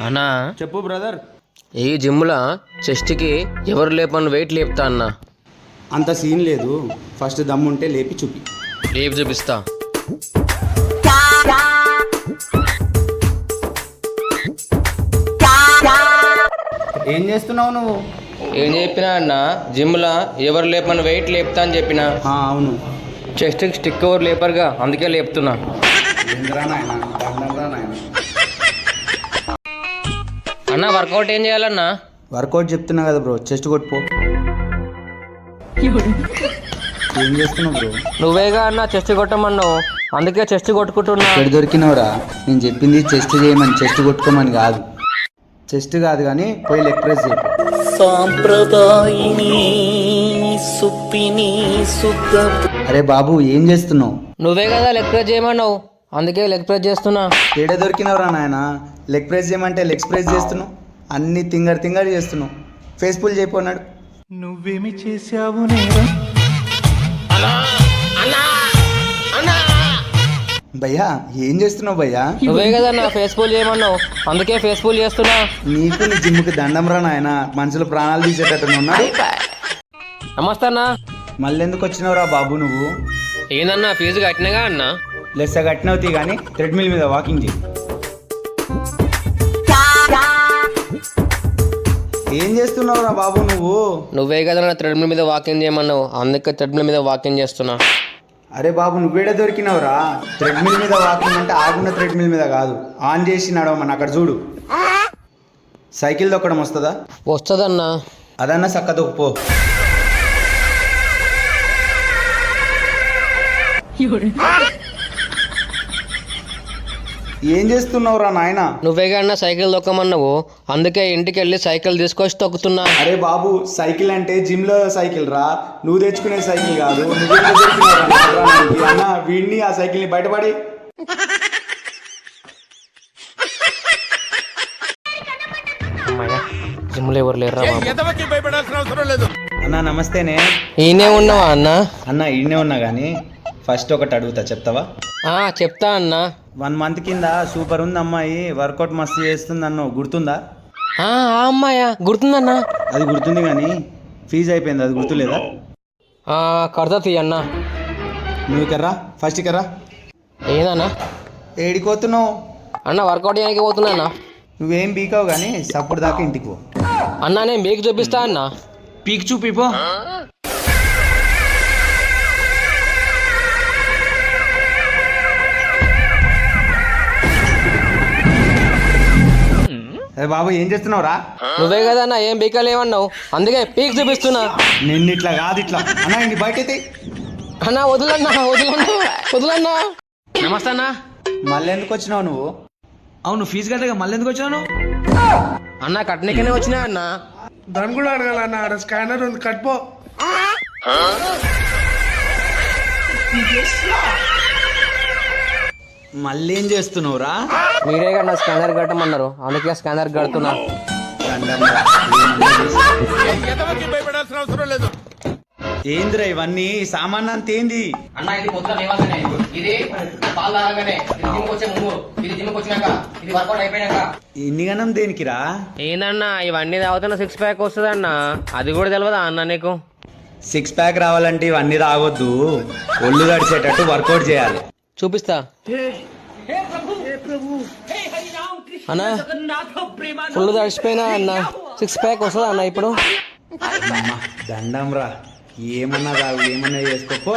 అన్నా చెప్పు బ్రదర్. ఈ జిమ్లా చెస్ట్కి ఎవరు లేపని వెయిట్ లేపుతా అన్న. అంత సీన్ లేదు, ఫస్ట్ దమ్ముంటే లేపి చూపి. లేపి చూపిస్తా. ఏం చేస్తున్నావు నువ్వు? ఏం చెప్పినా అన్న, జిమ్లా ఎవరు లేపని వెయిట్ లేపుతా అని చెప్పిన. అవును. చెస్ట్కి స్టిక్ ఎవరు లేపరుగా, అందుకే లేపుతున్నా. ఏందిరా నాయనా, దండంరా నాయనా. అన్న వర్కౌట్ ఏం చేయాలన్నా? వర్కౌట్ చెప్తున్నా కదా బ్రో, చెస్ట్ కొట్టుపో. ఏం చేస్తున్నావు బ్రో? నువ్వేగా అన్న చెస్ట్ కొట్టమన్నావు, అందుకే చెస్ట్ కొట్టుకుంటున్నా. ఎక్కడ దొరికినవరా? నేను చెప్పింది చెస్ట్ చేయమని, చెస్ట్ కొట్టుకోమని కాదు. చెస్ట్ కాదు కానీ పోయి లెగ్ ప్రెస్ చేయి. అరే బాబు ఏం చేస్తున్నావు? నువ్వే కదా లెగ్ ప్రెస్ చేయమన్నావు, అందుకే లెగ్ ప్రెస్ చేస్తున్నా. ఎక్కడ దొరికినవరా నాయన? లెగ్ ప్రెస్ చేయమంటే లెగ్ ప్రెస్ చేస్తున్నావు, అన్ని తింగర్ చేస్తున్నావు. ఫేస్ పుల్ చేయపోన్నాడు. నువ్వేమి చేశావు నేరం? భయ్యా ఏం చేస్తున్నావు భయ్యా? నువ్వే కదా నా ఫేస్ పూల్ చేయమన్నావు, అందుకే ఫేస్ పూల్ చేస్తున్నా. నీకు నీ జిమ్కి దండం రా నాయన, మనుషులు ప్రాణాలు తీసేటట్టు ఉన్నాడు. నమస్తే అన్న. మళ్ళీ ఎందుకు వచ్చినావురా బాబు నువ్వు? ఏందన్నా ఫీజు కట్టినగా అన్న. లెస్స కట్టినవుతాయి కానీ థ్రెడ్మిల్ మీద వాకింగ్ చేయి. ఏం చేస్తున్నావురా బాబు నువ్వు? నువ్వే కదా నా థ్రెడ్మిల్ మీద వాకింగ్ చేయమన్నావు, అందుకే థ్రెడ్మిల్ మీద వాకింగ్ చేస్తున్నా. అరే బాబు నువ్వేడ దొరికినావురా? థ్రెడ్మిల్ మీద వాకింగ్ అంటే ఆగున్న థ్రెడ్మిల్ మీద కాదు, ఆన్ చేసి నడవమని. అక్కడ చూడు, సైకిల్ దొక్కడం వస్తుందా? వస్తుందన్నా. అదన్నా చక్క దొక్కుపో. ఏం చేస్తున్నావురా నాయన? నువ్వేగా అన్న సైకిల్ తొక్కమన్నావు, అందుకే ఇంటికి వెళ్ళి సైకిల్ తీసుకొచ్చి తొక్కుతున్నా. అరే బాబు సైకిల్ అంటే జిమ్ లో సైకిల్ రా, నువ్వు తెచ్చుకునే సైకిల్ కాదు. నువ్వే దొరికినావురా నడవడానికి. అన్న వీడిని ఆ సైకిల్ ని బయటపడి. జిమ్లో ఎవరు లేరా? అన్న నమస్తేనే. ఈయనే ఉన్నావా అన్న? అన్న ఈయనే ఉన్నా కానీ ఫస్ట్ ఒకటి అడుగుతా, చెప్తావా? చెప్తా అన్న. 1 మంత్ కింద సూపర్ ఉంది అమ్మాయి, వర్కౌట్ మస్తు చేస్తుంది అన్నావు, గుర్తుందా? అమ్మాయా? గుర్తుందన్నా. అది గుర్తుంది కానీ ఫీజు అయిపోయింది, అది గుర్తులేదా? కడతా తీ అన్న. నువ్వు కర్రా, ఫస్ట్ కర్రా. ఏదన్నా? ఏడిపోతున్నావు అన్న? వర్కౌట్ చేయడానికి పోతున్నా అన్న. నువ్వేం బీకావు కానీ సప్పుడు దాకా ఇంటికి పో. అన్నా నేను మీకు చూపిస్తా అన్న. పీక్ చూపిపో. అరే బాబు ఏం చేస్తున్నావురా? నువ్వే కదా అన్న ఏం బీకలేమన్నావు, అందుకే పీక్ చూపిస్తున్నా. నిన్ను ఇట్లా కాదు ఇట్లా. అన్నా ఇంటి బయటైతే. అన్నా వదులన్నా, వదులన్నా. నమస్తే అన్న. మళ్ళీ ఎందుకు వచ్చినావు నువ్వు? అవును ఫీజు కట్టగా మళ్ళీ ఎందుకు వచ్చాను? అన్న కట్నీకనే వచ్చినా అన్న. దాన్ని కూడా అడగాలన్న, స్కానర్ ఉంది కట్టుపో. మళ్ళీ ఏం చేస్తున్నావురా? మీరే కదా స్కానర్ కట్టమన్నారు, అందుకే స్కానర్ కడుతున్నా. ఏందిరా ఇవన్నీ? సామాన్ అంత ఏంది? అన్న ఇది పొద్దున లేవగానే, ఇది పాలు తాగగానే, ఇది జిమ్కి వచ్చే ముందు, ఇది జిమ్కి వచ్చినాక, ఇది వర్కౌట్ అయిపోయినాక. ఇన్ని గనం దేనికిరా? ఏందన్నా ఇవన్నీ తాగుతున్న 6 ప్యాక్ వస్తుంది అన్న, అది కూడా తెలియదా అన్న నీకు? 6 ప్యాక్ రావాలంటే ఇవన్నీ రావద్దు, ఒళ్ళు గడిచేటట్టు వర్కౌట్ చేయాలి. చూపిస్తా అన్న. ఫుల్ తడిచిపోయినా అన్న, 6 ప్యాక్ వస్తుందా అన్న ఇప్పుడు? దండం రా, ఏమన్నా రావు, ఏమన్నా చేసుకోపో.